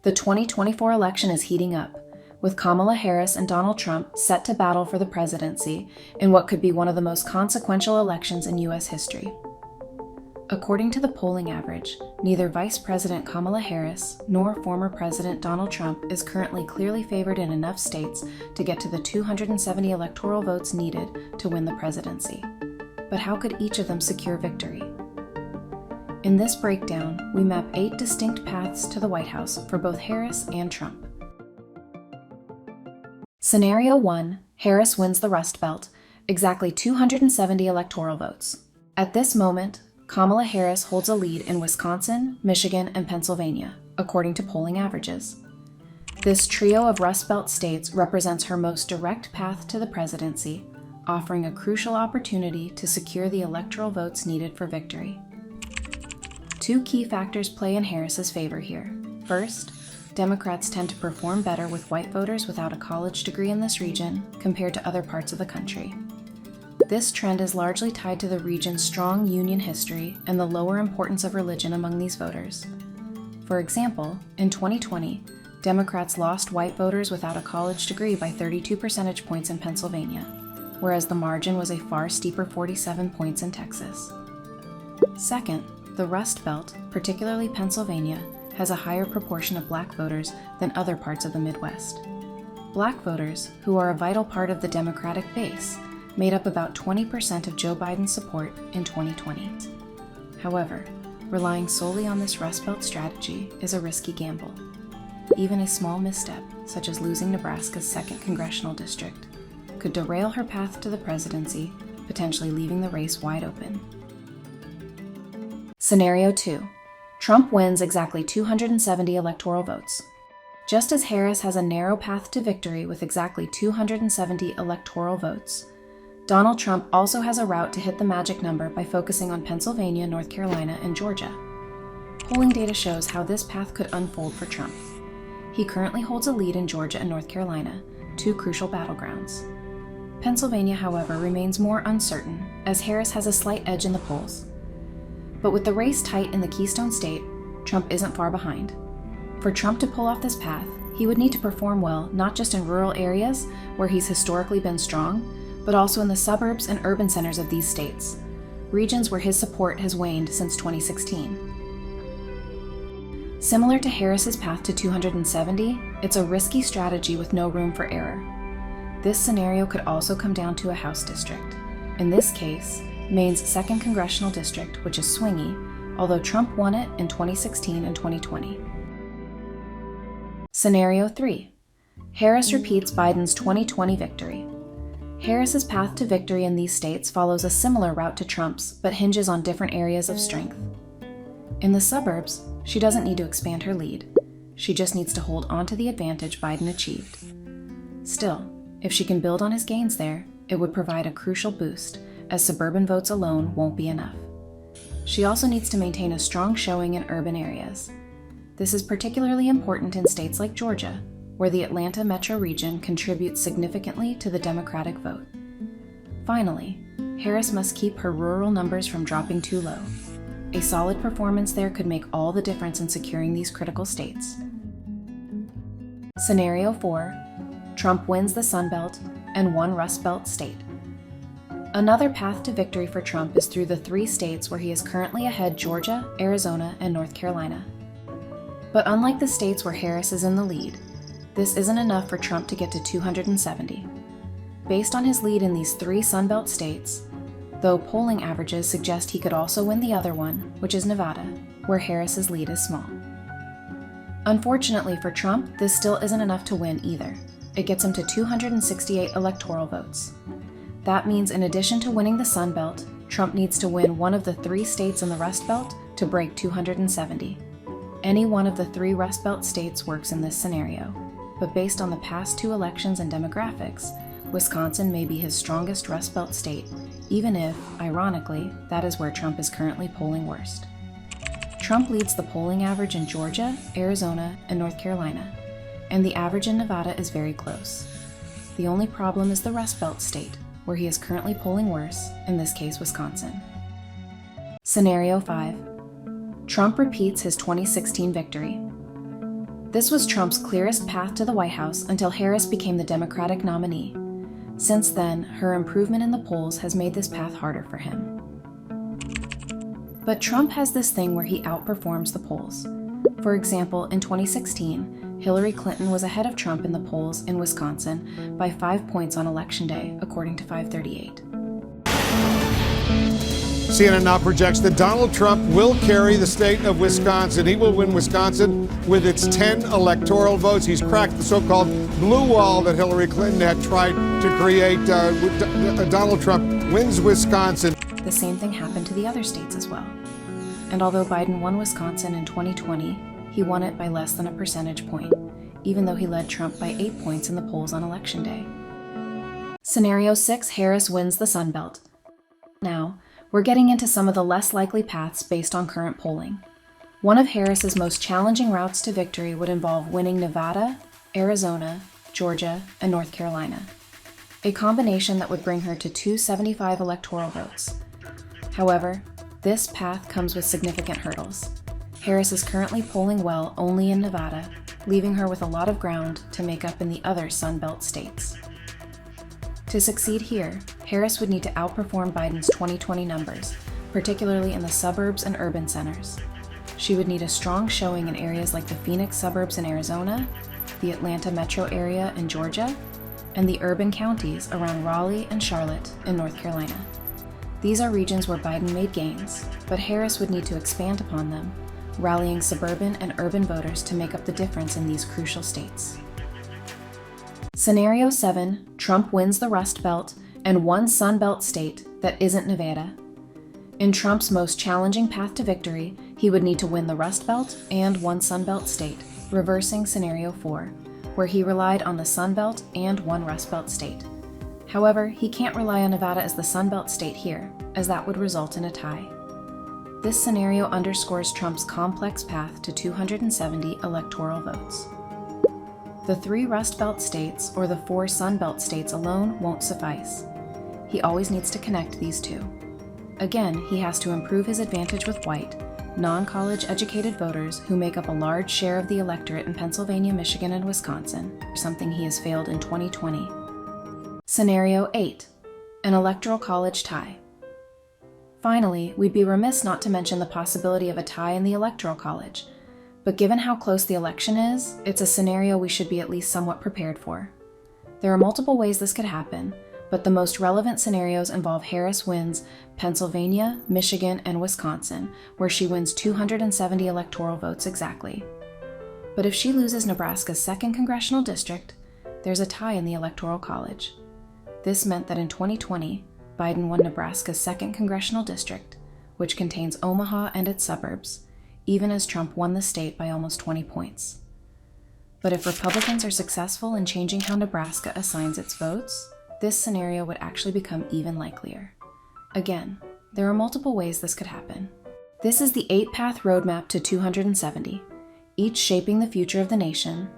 The 2024 election is heating up, with Kamala Harris and Donald Trump set to battle for the presidency in what could be one of the most consequential elections in U.S. history. According to the polling average, neither Vice President Kamala Harris nor former President Donald Trump is currently clearly favored in enough states to get to the 270 electoral votes needed to win the presidency. But how could each of them secure victory? In this breakdown, we map 8 distinct paths to the White House for both Harris and Trump. Scenario 1, Harris wins the Rust Belt, exactly 270 electoral votes. At this moment, Kamala Harris holds a lead in Wisconsin, Michigan, and Pennsylvania, according to polling averages. This trio of Rust Belt states represents her most direct path to the presidency, offering a crucial opportunity to secure the electoral votes needed for victory. 2 key factors play in Harris's favor here. First, Democrats tend to perform better with white voters without a college degree in this region compared to other parts of the country. This trend is largely tied to the region's strong Union history and the lower importance of religion among these voters. For example, in 2020, Democrats lost white voters without a college degree by 32 percentage points in Pennsylvania, whereas the margin was a far steeper 47 points in Texas. Second, the Rust Belt, particularly Pennsylvania, has a higher proportion of Black voters than other parts of the Midwest. Black voters, who are a vital part of the Democratic base, made up about 20% of Joe Biden's support in 2020. However, relying solely on this Rust Belt strategy is a risky gamble. Even a small misstep, such as losing Nebraska's 2nd congressional district, could derail her path to the presidency, potentially leaving the race wide open. Scenario 2. Trump wins exactly 270 electoral votes. Just as Harris has a narrow path to victory with exactly 270 electoral votes, Donald Trump also has a route to hit the magic number by focusing on Pennsylvania, North Carolina, and Georgia. Polling data shows how this path could unfold for Trump. He currently holds a lead in Georgia and North Carolina, 2 crucial battlegrounds. Pennsylvania, however, remains more uncertain, as Harris has a slight edge in the polls. But with the race tight in the Keystone State, Trump isn't far behind. For Trump to pull off this path, he would need to perform well not just in rural areas, where he's historically been strong, but also in the suburbs and urban centers of these states, regions where his support has waned since 2016. Similar to Harris's path to 270, it's a risky strategy with no room for error. This scenario could also come down to a House district. In this case, Maine's 2nd congressional district, which is swingy, although Trump won it in 2016 and 2020. Scenario 3. Harris repeats Biden's 2020 victory. Harris's path to victory in these states follows a similar route to Trump's, but hinges on different areas of strength. In the suburbs, she doesn't need to expand her lead. She just needs to hold on to the advantage Biden achieved. Still, if she can build on his gains there, it would provide a crucial boost, as suburban votes alone won't be enough. She also needs to maintain a strong showing in urban areas. This is particularly important in states like Georgia, where the Atlanta metro region contributes significantly to the Democratic vote. Finally, Harris must keep her rural numbers from dropping too low. A solid performance there could make all the difference in securing these critical states. Scenario 4. Trump wins the Sun Belt and 1 Rust Belt state. Another path to victory for Trump is through the 3 states where he is currently ahead: Georgia, Arizona, and North Carolina. But unlike the states where Harris is in the lead, this isn't enough for Trump to get to 270. Based on his lead in these 3 Sun Belt states, though polling averages suggest he could also win the other one, which is Nevada, where Harris's lead is small. Unfortunately for Trump, this still isn't enough to win either. It gets him to 268 electoral votes. That means in addition to winning the Sun Belt, Trump needs to win one of the 3 states in the Rust Belt to break 270. Any one of the 3 Rust Belt states works in this scenario, but based on the past 2 elections and demographics, Wisconsin may be his strongest Rust Belt state, even if, ironically, that is where Trump is currently polling worst. Trump leads the polling average in Georgia, Arizona, and North Carolina, and the average in Nevada is very close. The only problem is the Rust Belt state, where he is currently polling worse, in this case Wisconsin. Scenario 5. Trump repeats his 2016 victory. This was Trump's clearest path to the White House until Harris became the Democratic nominee. Since then, her improvement in the polls has made this path harder for him. But Trump has this thing where he outperforms the polls. For example, in 2016, Hillary Clinton was ahead of Trump in the polls in Wisconsin by 5 points on Election Day, according to 538. CNN now projects that Donald Trump will carry the state of Wisconsin. He will win Wisconsin with its 10 electoral votes. He's cracked the so-called blue wall that Hillary Clinton had tried to create. Donald Trump wins Wisconsin. The same thing happened to the other states as well. And although Biden won Wisconsin in 2020, he won it by less than a percentage point, even though he led Trump by 8 points in the polls on Election Day. Scenario 6, Harris wins the Sun Belt. Now, we're getting into some of the less likely paths based on current polling. One of Harris's most challenging routes to victory would involve winning Nevada, Arizona, Georgia, and North Carolina, a combination that would bring her to 275 electoral votes. However, this path comes with significant hurdles. Harris is currently polling well only in Nevada, leaving her with a lot of ground to make up in the other Sun Belt states. To succeed here, Harris would need to outperform Biden's 2020 numbers, particularly in the suburbs and urban centers. She would need a strong showing in areas like the Phoenix suburbs in Arizona, the Atlanta metro area in Georgia, and the urban counties around Raleigh and Charlotte in North Carolina. These are regions where Biden made gains, but Harris would need to expand upon them, rallying suburban and urban voters to make up the difference in these crucial states. Scenario 7, Trump wins the Rust Belt and one Sun Belt state that isn't Nevada. In Trump's most challenging path to victory, he would need to win the Rust Belt and one Sun Belt state, reversing Scenario 4, where he relied on the Sun Belt and one Rust Belt state. However, he can't rely on Nevada as the Sun Belt state here, as that would result in a tie. This scenario underscores Trump's complex path to 270 electoral votes. The 3 Rust Belt states or the 4 Sun Belt states alone won't suffice. He always needs to connect these two. Again, he has to improve his advantage with white, non-college educated voters who make up a large share of the electorate in Pennsylvania, Michigan, and Wisconsin, something he has failed in 2020. Scenario 8, an electoral college tie. Finally, we'd be remiss not to mention the possibility of a tie in the electoral college. But given how close the election is, it's a scenario we should be at least somewhat prepared for. There are multiple ways this could happen, but the most relevant scenarios involve Harris wins Pennsylvania, Michigan, and Wisconsin, where she wins 270 electoral votes exactly. But if she loses Nebraska's 2nd congressional district, there's a tie in the electoral college. This meant that in 2020, Biden won Nebraska's 2nd congressional district, which contains Omaha and its suburbs, even as Trump won the state by almost 20 points. But if Republicans are successful in changing how Nebraska assigns its votes, this scenario would actually become even likelier. Again, there are multiple ways this could happen. This is the 8-path roadmap to 270, each shaping the future of the nation,